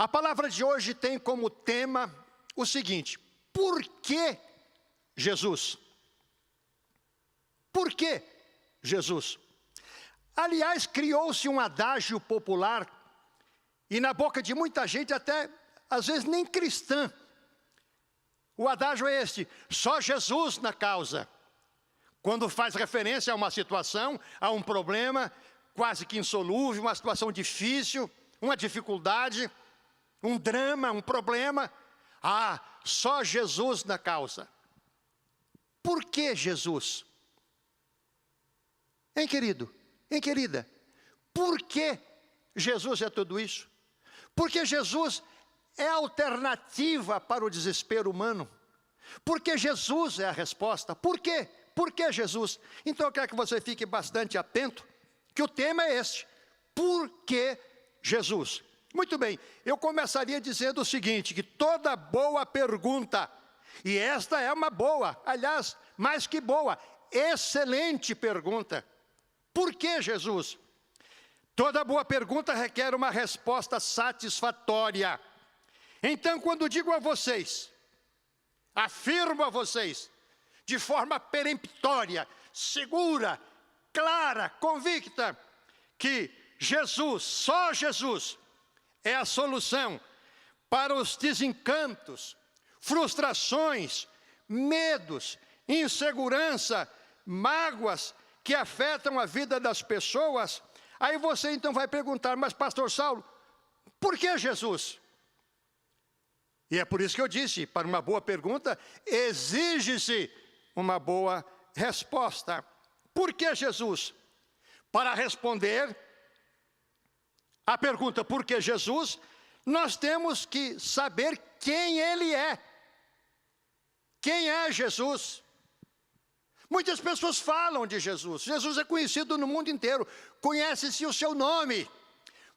A palavra de hoje tem como tema o seguinte: por que Jesus? Por que Jesus? Aliás, criou-se um adágio popular, e na boca de muita gente, até às vezes nem cristã. O adágio é este: só Jesus na causa. Quando faz referência a uma situação, a um problema quase que insolúvel, uma situação difícil, uma dificuldade, um drama, um problema, só Jesus na causa. Por que Jesus? Hein, querido? Hein, querida? Por que Jesus é tudo isso? Porque Jesus é a alternativa para o desespero humano. Porque Jesus é a resposta. Por quê? Por que Jesus? Então eu quero que você fique bastante atento, que o tema é este: por que Jesus? Muito bem, eu começaria dizendo o seguinte, que toda boa pergunta, e esta é uma boa, aliás, mais que boa, excelente pergunta: por que Jesus? Toda boa pergunta requer uma resposta satisfatória. Então, quando digo a vocês, afirmo a vocês, de forma peremptória, segura, clara, convicta, que Jesus, só Jesus, é a solução para os desencantos, frustrações, medos, insegurança, mágoas que afetam a vida das pessoas. Aí você então vai perguntar: mas pastor Saulo, por que Jesus? E é por isso que eu disse, para uma boa pergunta, exige-se uma boa resposta. Por que Jesus? Para responder a pergunta por que Jesus, nós temos que saber quem Ele é. Quem é Jesus? Muitas pessoas falam de Jesus. Jesus é conhecido no mundo inteiro. Conhece-se o seu nome.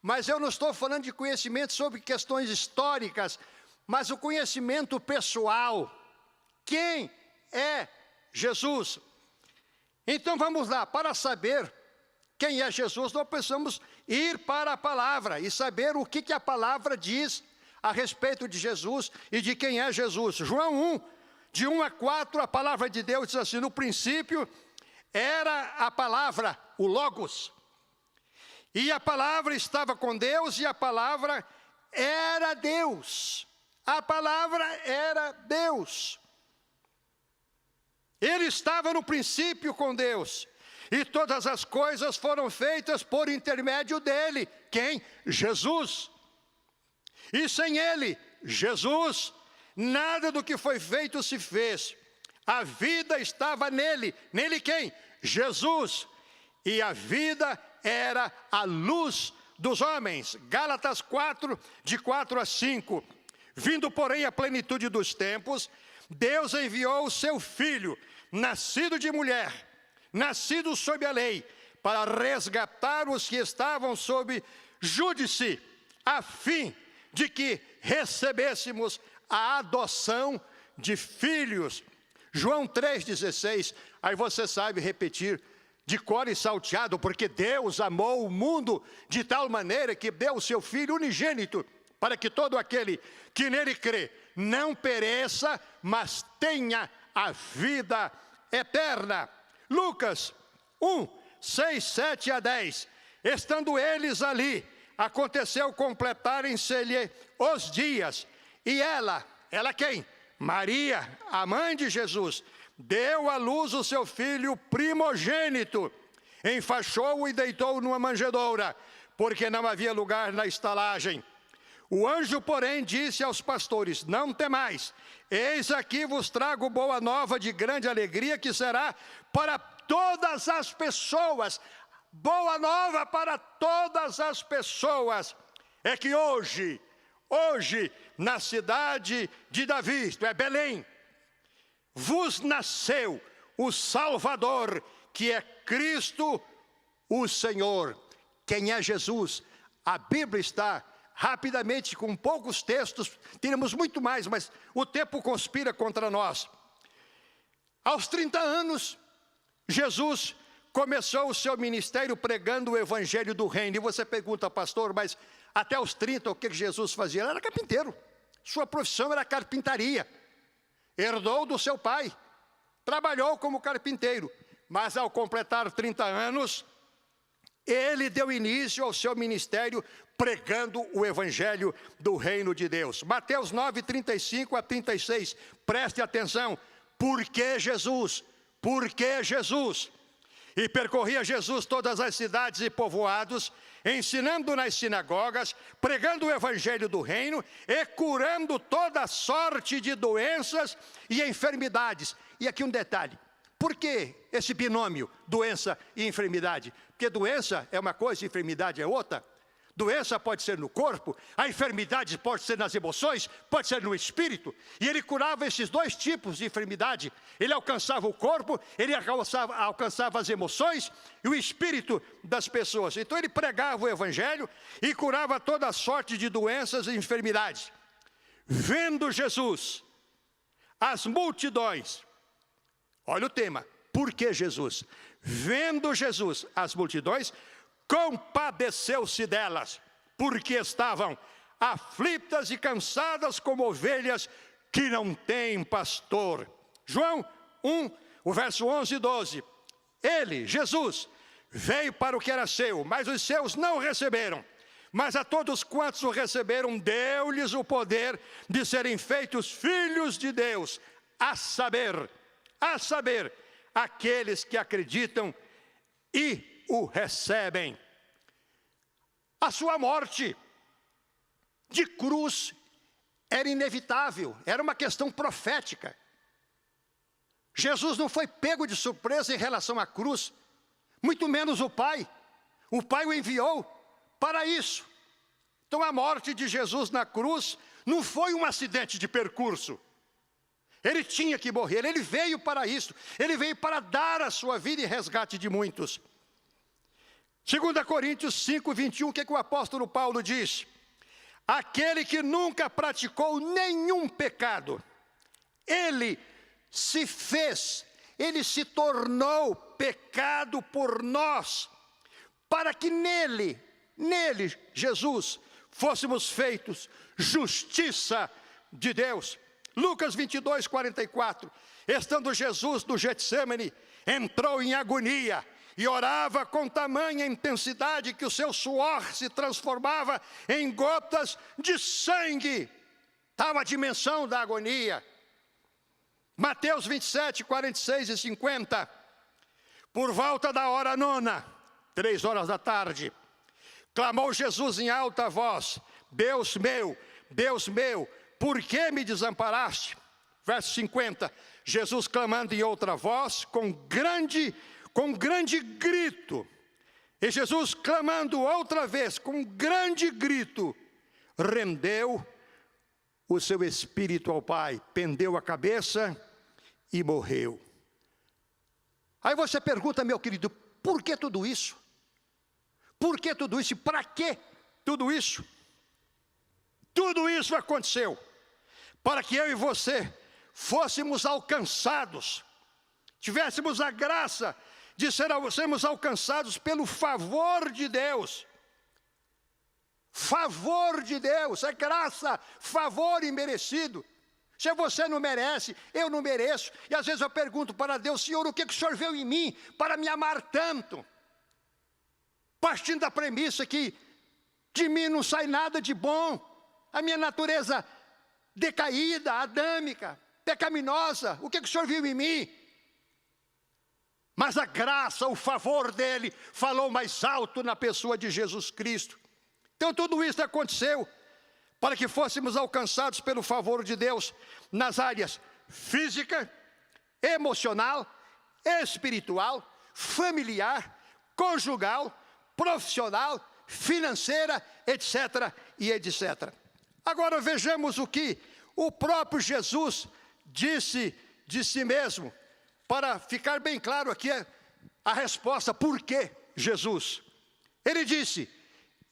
Mas eu não estou falando de conhecimento sobre questões históricas, mas o conhecimento pessoal. Quem é Jesus? Então vamos lá, para saber quem é Jesus, nós precisamos ir para a palavra e saber o que a palavra diz a respeito de Jesus e de quem é Jesus. João 1, de 1 a 4, a palavra de Deus diz assim: no princípio era a palavra, o Logos, e a palavra estava com Deus, e a palavra era Deus. A palavra era Deus. Ele estava no princípio com Deus, e todas as coisas foram feitas por intermédio dele. Quem? Jesus. E sem ele, Jesus, nada do que foi feito se fez. A vida estava nele. Nele quem? Jesus. E a vida era a luz dos homens. Gálatas 4, de 4 a 5. Vindo, porém, a plenitude dos tempos, Deus enviou o seu Filho, nascido de mulher, nascido sob a lei, para resgatar os que estavam sob júdice, a fim de que recebêssemos a adoção de filhos. João 3,16, aí você sabe repetir de cor e salteado, porque Deus amou o mundo de tal maneira que deu o seu Filho unigênito, para que todo aquele que nele crê não pereça, mas tenha a vida eterna. Lucas 1, 6, 7 a 10. Estando eles ali, aconteceu completarem-se-lhe os dias. E ela quem? Maria, a mãe de Jesus, deu à luz o seu filho primogênito. Enfaixou-o e deitou-o numa manjedoura, porque não havia lugar na estalagem. O anjo, porém, disse aos pastores: não temais, eis aqui vos trago boa nova de grande alegria, que será para todas as pessoas. Boa nova para todas as pessoas é que hoje, na cidade de Davi, isto é Belém, vos nasceu o Salvador, que é Cristo o Senhor. Quem é Jesus? A Bíblia está rapidamente, com poucos textos, teríamos muito mais, mas o tempo conspira contra nós. Aos 30 anos, Jesus começou o seu ministério pregando o evangelho do reino. E você pergunta: pastor, mas Até os 30, o que Jesus fazia? Ele era carpinteiro. Sua profissão era carpintaria. Herdou do seu pai. Trabalhou como carpinteiro. Mas ao completar 30 anos, ele deu início ao seu ministério pregando o evangelho do reino de Deus. Mateus 9, 35 a 36. Preste atenção. Por que Jesus? Por que Jesus? E percorria Jesus todas as cidades e povoados, ensinando nas sinagogas, pregando o evangelho do reino e curando toda sorte de doenças e enfermidades. E aqui um detalhe. Por que esse binômio, doença e enfermidade? Porque doença é uma coisa e enfermidade é outra. Doença pode ser no corpo, a enfermidade pode ser nas emoções, pode ser no espírito. E ele curava esses dois tipos de enfermidade. Ele alcançava o corpo, ele alcançava as emoções e o espírito das pessoas. Então ele pregava o evangelho e curava toda sorte de doenças e enfermidades. Vendo Jesus, as multidões, olha o tema, por que Jesus? Vendo Jesus, as multidões, compadeceu-se delas, porque estavam aflitas e cansadas como ovelhas que não têm pastor. João 1, o verso 11 e 12. Ele, Jesus, veio para o que era seu, mas os seus não receberam. Mas a todos quantos o receberam, deu-lhes o poder de serem feitos filhos de Deus, a saber, aqueles que acreditam e o recebem. A sua morte de cruz era inevitável, era uma questão profética. Jesus não foi pego de surpresa em relação à cruz, muito menos o Pai. O Pai o enviou para isso. Então a morte de Jesus na cruz não foi um acidente de percurso. Ele tinha que morrer, ele veio para isso. Ele veio para dar a sua vida em resgate de muitos. 2 Coríntios 5, 21, o que o apóstolo Paulo diz? Aquele que nunca praticou nenhum pecado, ele se fez, ele se tornou pecado por nós, para que nele, Jesus, fôssemos feitos justiça de Deus. Lucas 22, 44, estando Jesus no Getsêmani, entrou em agonia, e orava com tamanha intensidade que o seu suor se transformava em gotas de sangue. Tal a dimensão da agonia. Mateus 27, 46 e 50. Por volta da hora 9, 3 horas da tarde, clamou Jesus em alta voz: Deus meu, por que me desamparaste? Verso 50. Jesus clamando em outra voz, com grande grito, e Jesus clamando outra vez, com grande grito, rendeu o seu espírito ao Pai, pendeu a cabeça e morreu. Aí você pergunta, meu querido, por que tudo isso? Por que tudo isso? E para que tudo isso? Tudo isso aconteceu para que eu e você fôssemos alcançados, tivéssemos a graça de sermos alcançados pelo favor de Deus. Favor de Deus, é graça, favor imerecido. Se você não merece, eu não mereço. E às vezes eu pergunto para Deus: Senhor, o que o Senhor viu em mim para me amar tanto? Partindo da premissa que de mim não sai nada de bom. A minha natureza decaída, adâmica, pecaminosa, o que o Senhor viu em mim? Mas a graça, o favor dele, falou mais alto na pessoa de Jesus Cristo. Então tudo isso aconteceu para que fôssemos alcançados pelo favor de Deus nas áreas física, emocional, espiritual, familiar, conjugal, profissional, financeira, etc. e etc. Agora vejamos o que o próprio Jesus disse de si mesmo, para ficar bem claro aqui a resposta, por que Jesus? Ele disse: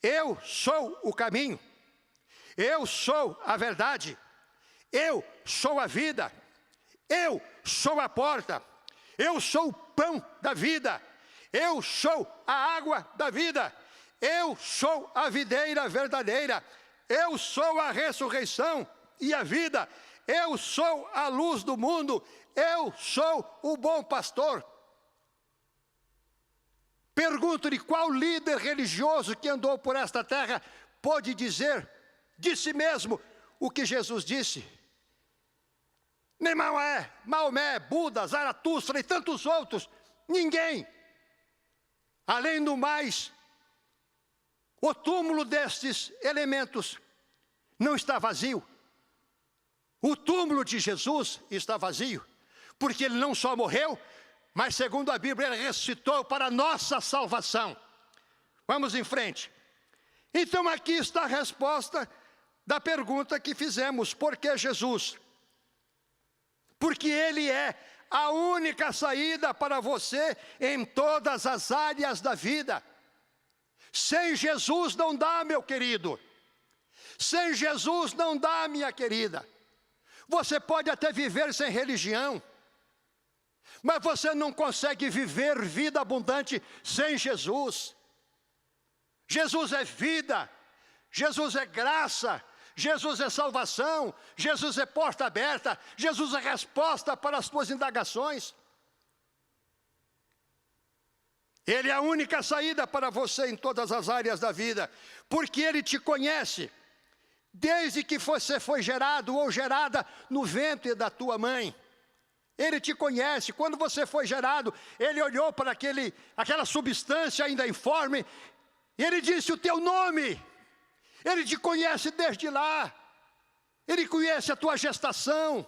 eu sou o caminho, eu sou a verdade, eu sou a vida, eu sou a porta, eu sou o pão da vida, eu sou a água da vida, eu sou a videira verdadeira, eu sou a ressurreição e a vida, eu sou a luz do mundo, eu sou o bom pastor. Pergunto-lhe qual líder religioso que andou por esta terra pode dizer de si mesmo o que Jesus disse? Nem Maomé, Buda, Zaratustra e tantos outros, ninguém. Além do mais, o túmulo destes elementos não está vazio. O túmulo de Jesus está vazio, porque ele não só morreu, mas segundo a Bíblia, ele ressuscitou para a nossa salvação. Vamos em frente. Então aqui está a resposta da pergunta que fizemos: por que Jesus? Porque ele é a única saída para você em todas as áreas da vida. Sem Jesus não dá, meu querido. Sem Jesus não dá, minha querida. Você pode até viver sem religião, mas você não consegue viver vida abundante sem Jesus. Jesus é vida, Jesus é graça, Jesus é salvação, Jesus é porta aberta, Jesus é resposta para as tuas indagações. Ele é a única saída para você em todas as áreas da vida, porque Ele te conhece, desde que você foi gerado ou gerada no ventre da tua mãe. Ele te conhece. Quando você foi gerado, Ele olhou para aquela substância ainda informe, e Ele disse o teu nome. Ele te conhece desde lá. Ele conhece a tua gestação,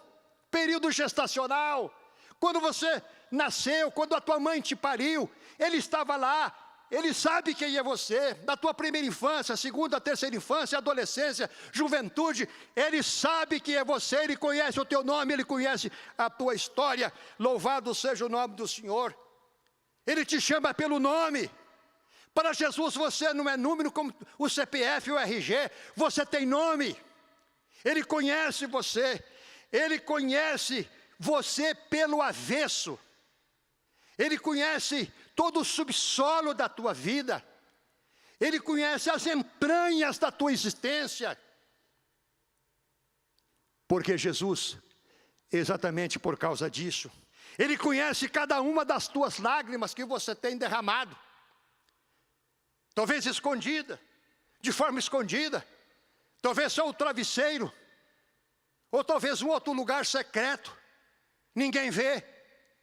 período gestacional. Quando você nasceu, quando a tua mãe te pariu, Ele estava lá. Ele sabe quem é você, da tua primeira infância, segunda, terceira infância, adolescência, juventude. Ele sabe quem é você, Ele conhece o teu nome, Ele conhece a tua história. Louvado seja o nome do Senhor. Ele te chama pelo nome. Para Jesus você não é número como o CPF ou o RG, você tem nome. Ele conhece você, Ele conhece você pelo avesso. Ele conhece todo o subsolo da tua vida. Ele conhece as entranhas da tua existência. Porque Jesus, exatamente por causa disso, Ele conhece cada uma das tuas lágrimas que você tem derramado. Talvez escondida, de forma escondida. Talvez só o travesseiro. Ou talvez um outro lugar secreto. Ninguém vê,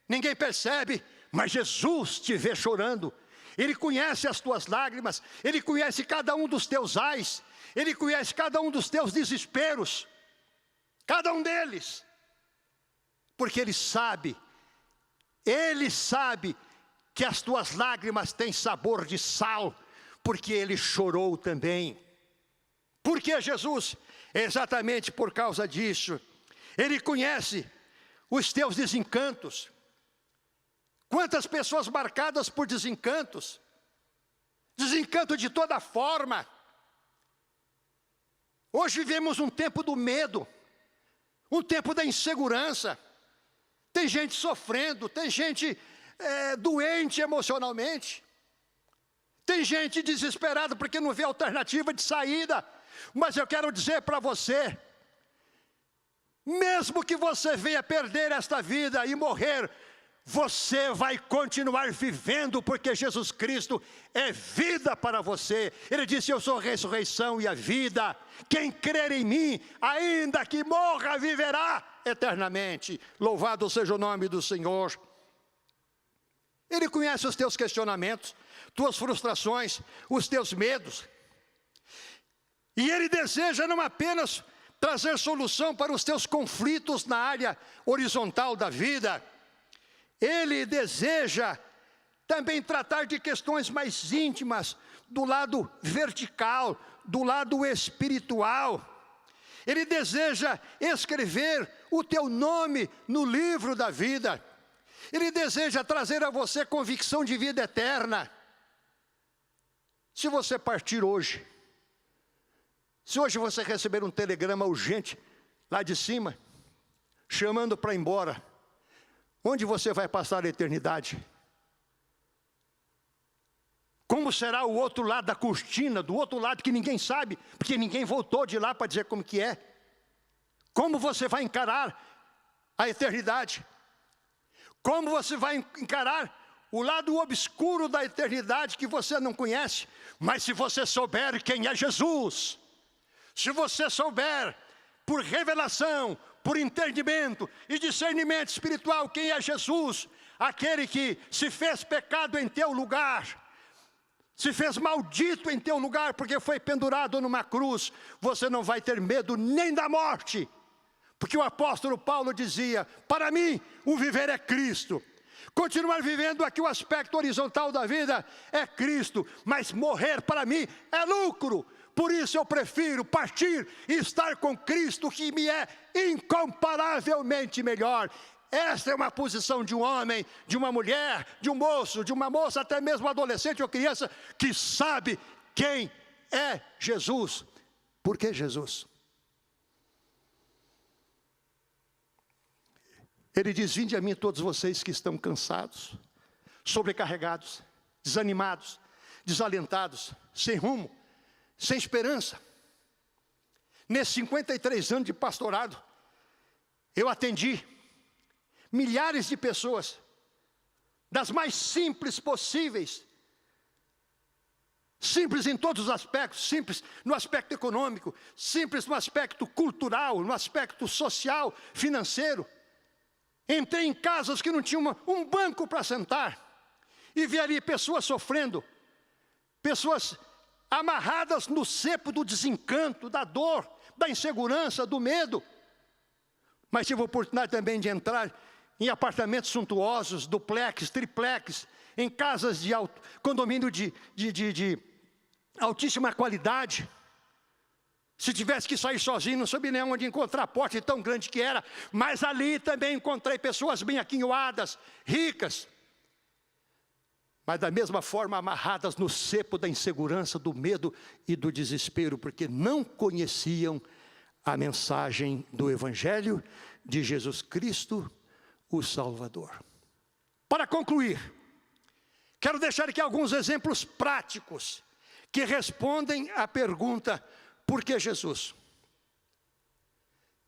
ninguém percebe, mas Jesus te vê chorando. Ele conhece as tuas lágrimas, Ele conhece cada um dos teus ais, Ele conhece cada um dos teus desesperos, cada um deles, porque Ele sabe que as tuas lágrimas têm sabor de sal, porque Ele chorou também. Por que Jesus? Exatamente por causa disso. Ele conhece os teus desencantos. Quantas pessoas marcadas por desencantos, desencanto de toda forma. Hoje vivemos um tempo do medo, um tempo da insegurança. Tem gente sofrendo, tem gente doente emocionalmente. Tem gente desesperada porque não vê alternativa de saída. Mas eu quero dizer para você, mesmo que você venha perder esta vida e morrer, você vai continuar vivendo, porque Jesus Cristo é vida para você. Ele disse: eu sou a ressurreição e a vida. Quem crer em mim, ainda que morra, viverá eternamente. Louvado seja o nome do Senhor. Ele conhece os teus questionamentos, tuas frustrações, os teus medos. E Ele deseja não apenas trazer solução para os teus conflitos na área horizontal da vida. Ele deseja também tratar de questões mais íntimas, do lado vertical, do lado espiritual. Ele deseja escrever o teu nome no livro da vida. Ele deseja trazer a você convicção de vida eterna. Se você partir hoje, se hoje você receber um telegrama urgente lá de cima, chamando para ir embora, onde você vai passar a eternidade? Como será o outro lado da cortina, do outro lado que ninguém sabe, porque ninguém voltou de lá para dizer como que é. Como você vai encarar a eternidade? Como você vai encarar o lado obscuro da eternidade que você não conhece? Mas se você souber quem é Jesus, se você souber por revelação, por entendimento e discernimento espiritual quem é Jesus, aquele que se fez pecado em teu lugar, se fez maldito em teu lugar porque foi pendurado numa cruz, você não vai ter medo nem da morte. Porque o apóstolo Paulo dizia, para mim o viver é Cristo. Continuar vivendo aqui o aspecto horizontal da vida é Cristo, mas morrer para mim é lucro. Por isso eu prefiro partir e estar com Cristo, que me é incomparavelmente melhor. Esta é uma posição de um homem, de uma mulher, de um moço, de uma moça, até mesmo adolescente ou criança, que sabe quem é Jesus. Por que Jesus? Ele diz, vinde a mim todos vocês que estão cansados, sobrecarregados, desanimados, desalentados, sem rumo, sem esperança. Nesses 53 anos de pastorado, eu atendi milhares de pessoas, das mais simples possíveis, simples em todos os aspectos, simples no aspecto econômico, simples no aspecto cultural, no aspecto social, financeiro. Entrei em casas que não tinham um banco para sentar, e vi ali pessoas sofrendo, pessoas amarradas no cepo do desencanto, da dor, da insegurança, do medo. Mas tive a oportunidade também de entrar em apartamentos suntuosos, duplex, triplex, em casas de condomínio de altíssima qualidade. Se tivesse que sair sozinho, não sabia nem onde encontrar a porta tão grande que era. Mas ali também encontrei pessoas bem aquinhoadas, ricas. Mas da mesma forma amarradas no cepo da insegurança, do medo e do desespero. Porque não conheciam a mensagem do Evangelho de Jesus Cristo, o Salvador. Para concluir, quero deixar aqui alguns exemplos práticos que respondem à pergunta: por que Jesus?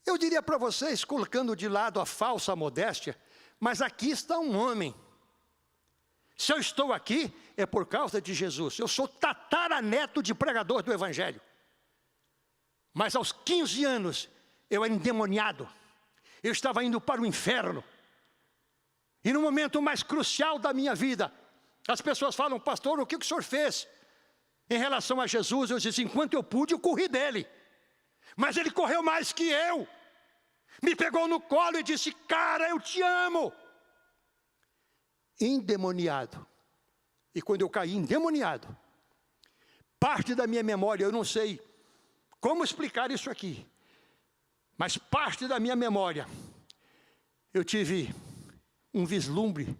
Eu diria para vocês, colocando de lado a falsa modéstia, mas aqui está um homem. Se eu estou aqui, é por causa de Jesus. Eu sou tataraneto de pregador do Evangelho. Mas aos 15 anos, eu era endemoniado. Eu estava indo para o inferno. E no momento mais crucial da minha vida, as pessoas falam, pastor, o que o senhor fez? Em relação a Jesus, eu disse, enquanto eu pude, eu corri dele. Mas ele correu mais que eu. Me pegou no colo e disse, cara, eu te amo. Endemoniado. E quando eu caí endemoniado, parte da minha memória, eu não sei como explicar isso aqui, mas parte da minha memória, eu tive um vislumbre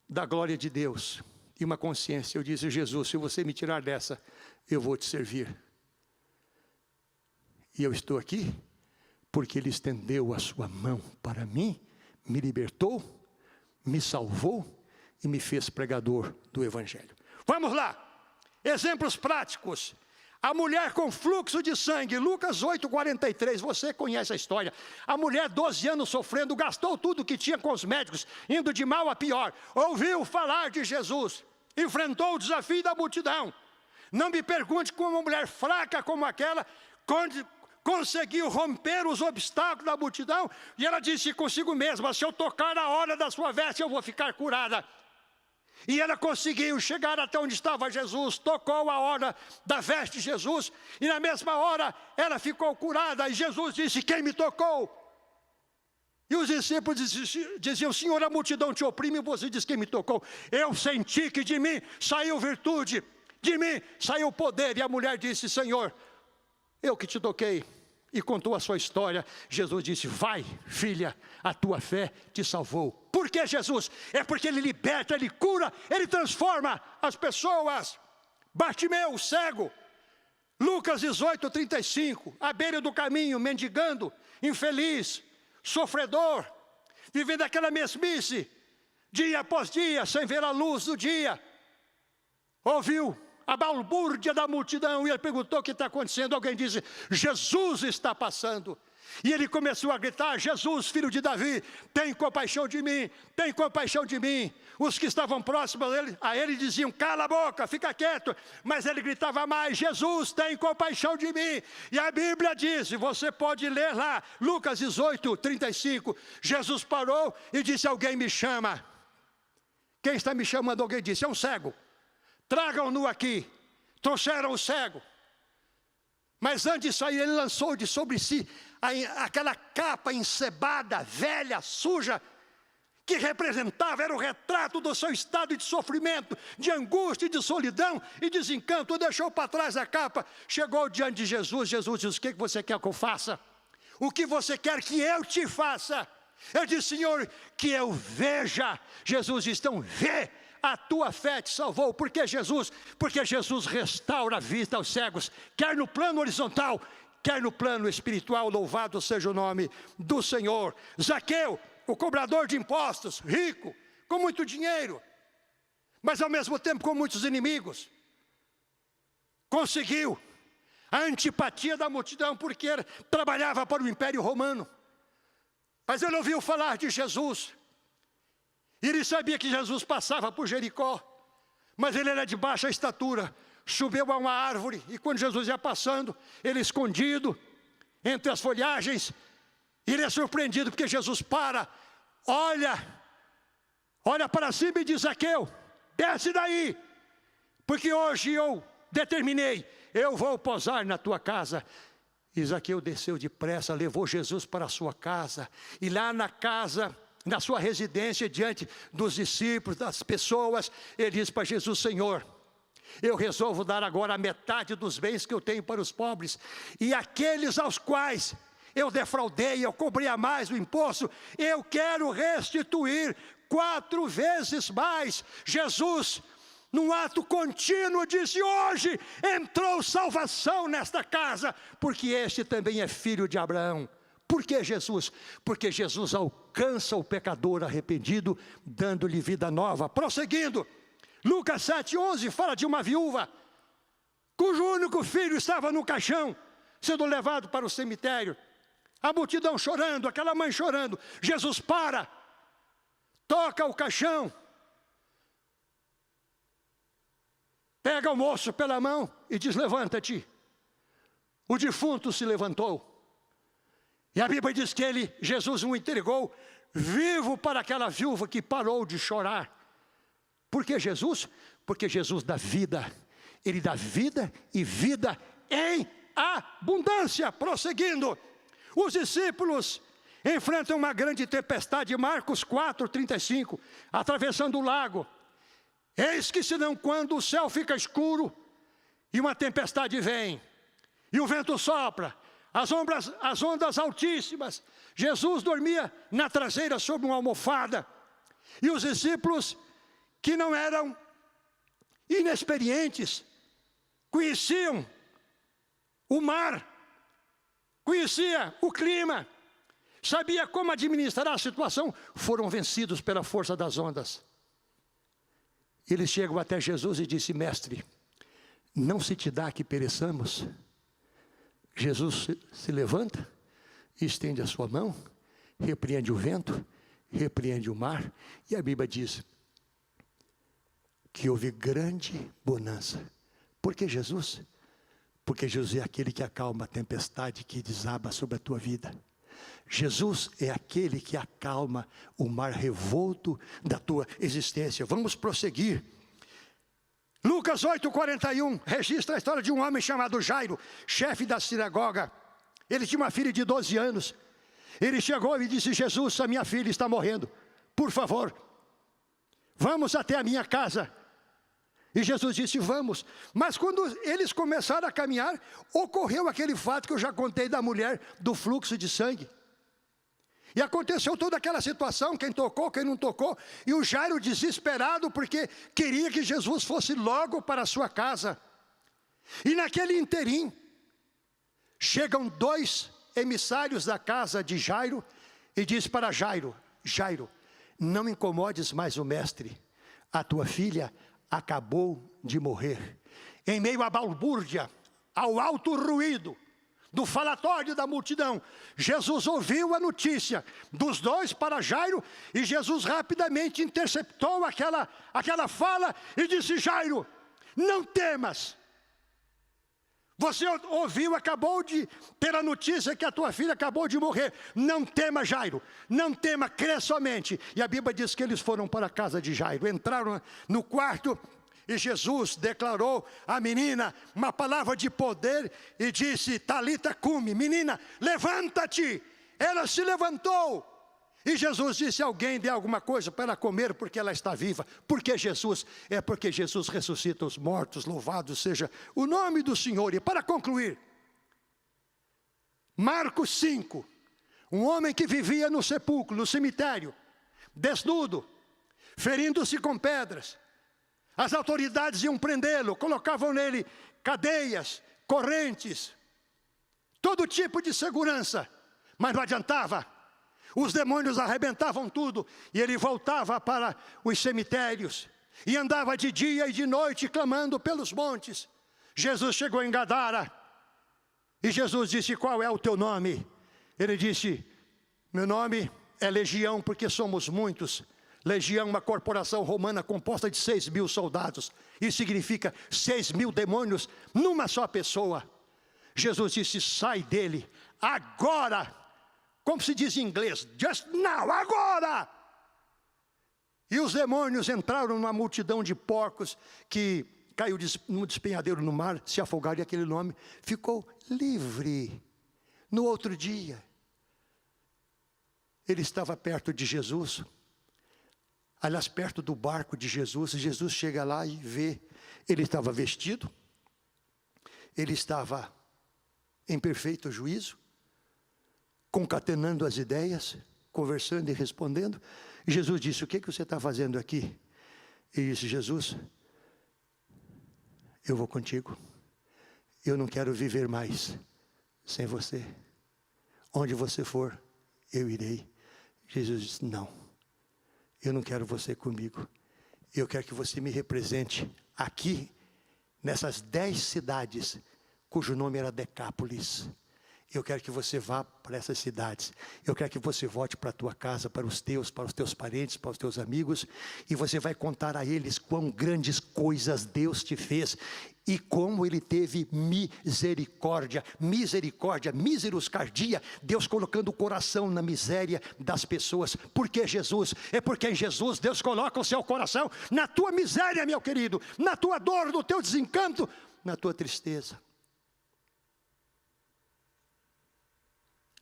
da glória de Deus. E uma consciência, eu disse, Jesus, se você me tirar dessa, eu vou te servir. E eu estou aqui, porque Ele estendeu a sua mão para mim, me libertou, me salvou e me fez pregador do Evangelho. Vamos lá, exemplos práticos. A mulher com fluxo de sangue, Lucas 8:43, você conhece a história. A mulher, 12 anos sofrendo, gastou tudo que tinha com os médicos, indo de mal a pior. Ouviu falar de Jesus, enfrentou o desafio da multidão. Não me pergunte como uma mulher fraca como aquela conseguiu romper os obstáculos da multidão. E ela disse consigo mesma, se eu tocar a hora da sua veste, eu vou ficar curada. E ela conseguiu chegar até onde estava Jesus, tocou a hora da veste de Jesus, e na mesma hora ela ficou curada, e Jesus disse, quem me tocou? E os discípulos diziam, Senhor, a multidão te oprime, e você diz, quem me tocou? Eu senti que de mim saiu virtude, de mim saiu poder, e a mulher disse, Senhor, eu que te toquei. E contou a sua história. Jesus disse, vai, filha, a tua fé te salvou. Por que Jesus? É porque Ele liberta, Ele cura, Ele transforma as pessoas. Bartimeu, cego, Lucas 18:35, à beira do caminho, mendigando, infeliz, sofredor, vivendo aquela mesmice, dia após dia, sem ver a luz do dia. ouviu a balbúrdia da multidão, e ele perguntou o que está acontecendo. Alguém disse: Jesus está passando. E ele começou a gritar: Jesus, filho de Davi, tem compaixão de mim, tem compaixão de mim. Os que estavam próximos a ele diziam: cala a boca, fica quieto. Mas ele gritava mais: Jesus, tem compaixão de mim. E a Bíblia diz, você pode ler lá, Lucas 18, 35, Jesus parou e disse: alguém me chama. Quem está me chamando? Alguém disse: é um cego. Tragam-no aqui. Trouxeram o cego. Mas antes de sair, ele lançou de sobre si aquela capa encebada, velha, suja, que representava, era o retrato do seu estado de sofrimento, de angústia, de solidão e desencanto. Deixou para trás a capa, chegou diante de Jesus. Jesus disse: o que você quer que eu faça? O que você quer que eu te faça? Eu disse: Senhor, que eu veja. Jesus disse: então vê, a tua fé te salvou. Por que Jesus? Porque Jesus restaura a vista aos cegos, quer no plano horizontal, quer no plano espiritual. Louvado seja o nome do Senhor. Zaqueu, o cobrador de impostos, rico, com muito dinheiro, mas ao mesmo tempo com muitos inimigos, conseguiu a antipatia da multidão, porque ele trabalhava para o Império Romano. Mas ele ouviu falar de Jesus, e ele sabia que Jesus passava por Jericó, mas ele era de baixa estatura. Subiu a uma árvore, e quando Jesus ia passando, ele escondido entre as folhagens, ele é surpreendido porque Jesus para, olha para cima e diz: Zaqueu, desce daí, porque hoje eu determinei, eu vou posar na tua casa. E Zaqueu desceu depressa, levou Jesus para a sua casa, e lá na casa, na sua residência, diante dos discípulos, das pessoas, ele diz para Jesus: Senhor, eu resolvo dar agora a metade dos bens que eu tenho para os pobres, e aqueles aos quais eu defraudei, eu cobri a mais o imposto, eu quero restituir 4 vezes mais. Jesus, num ato contínuo, disse: hoje entrou salvação nesta casa, porque este também é filho de Abraão. Por que Jesus? Porque Jesus alcança o pecador arrependido, dando-lhe vida nova. Prosseguindo, Lucas 7:11 fala de uma viúva, cujo único filho estava no caixão, sendo levado para o cemitério. A multidão chorando, aquela mãe chorando. Jesus para, toca o caixão, pega o moço pela mão e diz: levanta-te. O defunto se levantou. E a Bíblia diz que Jesus o entregou vivo para aquela viúva que parou de chorar. Por que Jesus? Porque Jesus dá vida. Ele dá vida e vida em abundância. Prosseguindo, os discípulos enfrentam uma grande tempestade. Marcos 4:35, atravessando o lago. Eis que senão quando o céu fica escuro e uma tempestade vem, e o vento sopra, as ondas altíssimas. Jesus dormia na traseira sobre uma almofada, e os discípulos, que não eram inexperientes, conheciam o mar, conhecia o clima, sabia como administrar a situação, foram vencidos pela força das ondas. Eles chegam até Jesus e dizem: mestre, não se te dá que pereçamos? Jesus se levanta, estende a sua mão, repreende o vento, repreende o mar, e a Bíblia diz que houve grande bonança. Por que Jesus? Porque Jesus é aquele que acalma a tempestade que desaba sobre a tua vida. Jesus é aquele que acalma o mar revolto da tua existência. Vamos prosseguir. Lucas 8:41 registra a história de um homem chamado Jairo, chefe da sinagoga. Ele tinha uma filha de 12 anos. Ele chegou e disse: Jesus, a minha filha está morrendo, por favor, vamos até a minha casa. E Jesus disse: vamos. Mas quando eles começaram a caminhar, ocorreu aquele fato que eu já contei da mulher do fluxo de sangue. E aconteceu toda aquela situação, quem tocou, quem não tocou, e o Jairo desesperado, porque queria que Jesus fosse logo para a sua casa. E naquele interim, chegam 2 emissários da casa de Jairo, e diz para Jairo: Jairo, não incomodes mais o mestre, a tua filha acabou de morrer. Em meio à balbúrdia, ao alto ruído do falatório da multidão, Jesus ouviu a notícia dos dois para Jairo, e Jesus rapidamente interceptou aquela fala e disse: Jairo, não temas. Você ouviu, acabou de ter a notícia que a tua filha acabou de morrer. Não tema, Jairo, não tema, crê somente. E a Bíblia diz que eles foram para a casa de Jairo, entraram no quarto, e Jesus declarou à menina uma palavra de poder e disse: Talita cumi, menina, levanta-te. Ela se levantou. E Jesus disse: alguém dê alguma coisa para ela comer, porque ela está viva. Porque Jesus ressuscita os mortos, louvado seja o nome do Senhor. E para concluir, Marcos 5, um homem que vivia no sepulcro, no cemitério, desnudo, ferindo-se com pedras. As autoridades iam prendê-lo, colocavam nele cadeias, correntes, todo tipo de segurança, mas não adiantava. Os demônios arrebentavam tudo, e ele voltava para os cemitérios, e andava de dia e de noite, clamando pelos montes. Jesus chegou em Gadara, e Jesus disse: qual é o teu nome? Ele disse: meu nome é Legião, porque somos muitos. Legião, uma corporação romana composta de 6.000 soldados. Isso significa 6.000 demônios numa só pessoa. Jesus disse: sai dele, agora. Como se diz em inglês? Just now, agora! E os demônios entraram numa multidão de porcos que caiu num despenhadeiro no mar, se afogaram, e aquele homem ficou livre. No outro dia, ele estava perto de Jesus, aliás, perto do barco de Jesus, e Jesus chega lá e vê, ele estava vestido, ele estava em perfeito juízo, concatenando as ideias, conversando e respondendo. E Jesus disse: o que você está fazendo aqui? Ele disse: Jesus, eu vou contigo. Eu não quero viver mais sem você. Onde você for, eu irei. Jesus disse: não, eu não quero você comigo. Eu quero que você me represente aqui, nessas 10 cidades, cujo nome era Decápolis. Eu quero que você vá para essas cidades. Eu quero que você volte para a tua casa, para os teus parentes, para os teus amigos. E você vai contar a eles quão grandes coisas Deus te fez. E como Ele teve misericórdia. Misericórdia, miseroscardia. Deus colocando o coração na miséria das pessoas. Por que Jesus? É porque em Jesus Deus coloca o seu coração na tua miséria, meu querido. Na tua dor, no teu desencanto, na tua tristeza.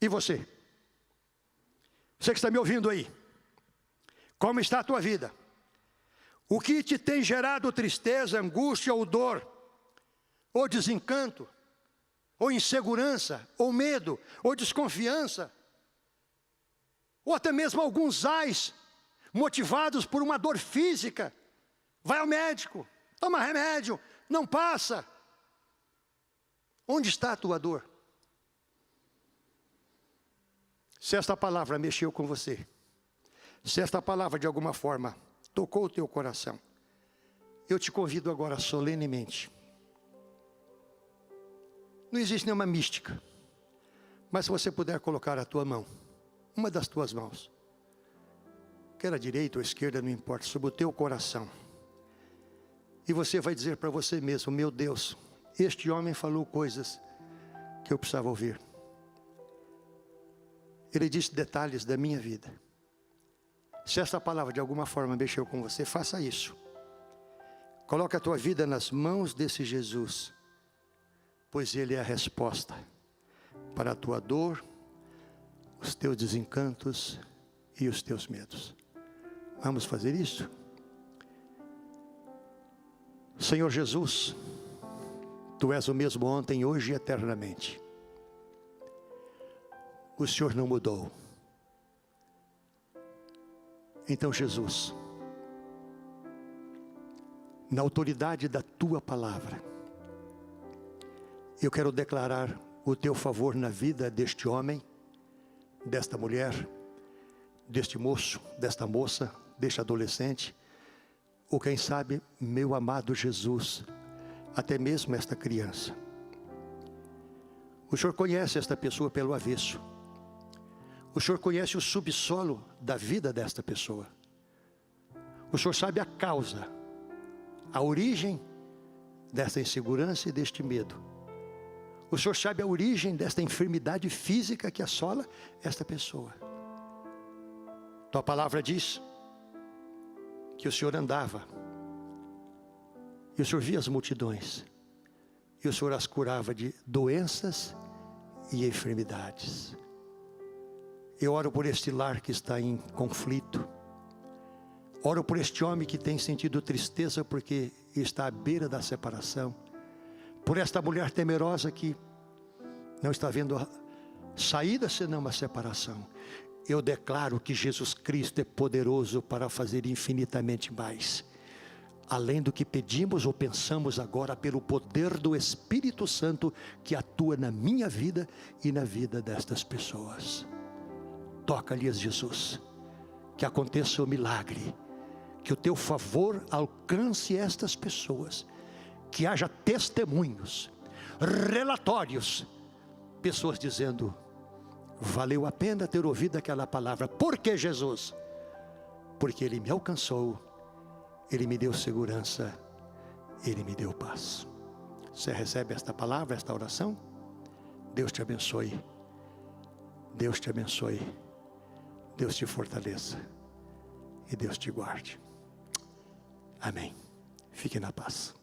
E você? Você que está me ouvindo aí, como está a tua vida? O que te tem gerado tristeza, angústia ou dor, ou desencanto, ou insegurança, ou medo, ou desconfiança, ou até mesmo alguns ais, motivados por uma dor física? Vai ao médico, toma remédio, não passa. Onde está a tua dor? Se esta palavra mexeu com você, se esta palavra de alguma forma tocou o teu coração, eu te convido agora solenemente. Não existe nenhuma mística, mas se você puder colocar a tua mão, uma das tuas mãos, quer a direita ou a esquerda, não importa, sobre o teu coração, e você vai dizer para você mesmo: meu Deus, este homem falou coisas que eu precisava ouvir. Ele disse detalhes da minha vida. Se essa palavra de alguma forma mexeu com você, faça isso. Coloque a tua vida nas mãos desse Jesus, pois Ele é a resposta para a tua dor, os teus desencantos e os teus medos. Vamos fazer isso? Senhor Jesus, Tu és o mesmo ontem, hoje e eternamente. O Senhor não mudou. Então, Jesus, na autoridade da Tua palavra, eu quero declarar o Teu favor na vida deste homem, desta mulher, deste moço, desta moça, deste adolescente, ou quem sabe, meu amado Jesus, até mesmo esta criança. O Senhor conhece esta pessoa pelo avesso. O Senhor conhece o subsolo da vida desta pessoa. O Senhor sabe a causa, a origem desta insegurança e deste medo. O Senhor sabe a origem desta enfermidade física que assola esta pessoa. Tua palavra diz que o Senhor andava, e o Senhor via as multidões, e o Senhor as curava de doenças e enfermidades. Eu oro por este lar que está em conflito. Oro por este homem que tem sentido tristeza porque está à beira da separação. Por esta mulher temerosa que não está vendo a saída senão a separação. Eu declaro que Jesus Cristo é poderoso para fazer infinitamente mais, além do que pedimos ou pensamos agora, pelo poder do Espírito Santo que atua na minha vida e na vida destas pessoas. Toca-lhes, Jesus, que aconteça o milagre, que o teu favor alcance estas pessoas, que haja testemunhos, relatórios, pessoas dizendo: valeu a pena ter ouvido aquela palavra. Por que, Jesus? Porque Ele me alcançou, Ele me deu segurança, Ele me deu paz. Você recebe esta palavra, esta oração? Deus te abençoe. Deus te abençoe. Deus te fortaleça. E Deus te guarde. Amém. Fique na paz.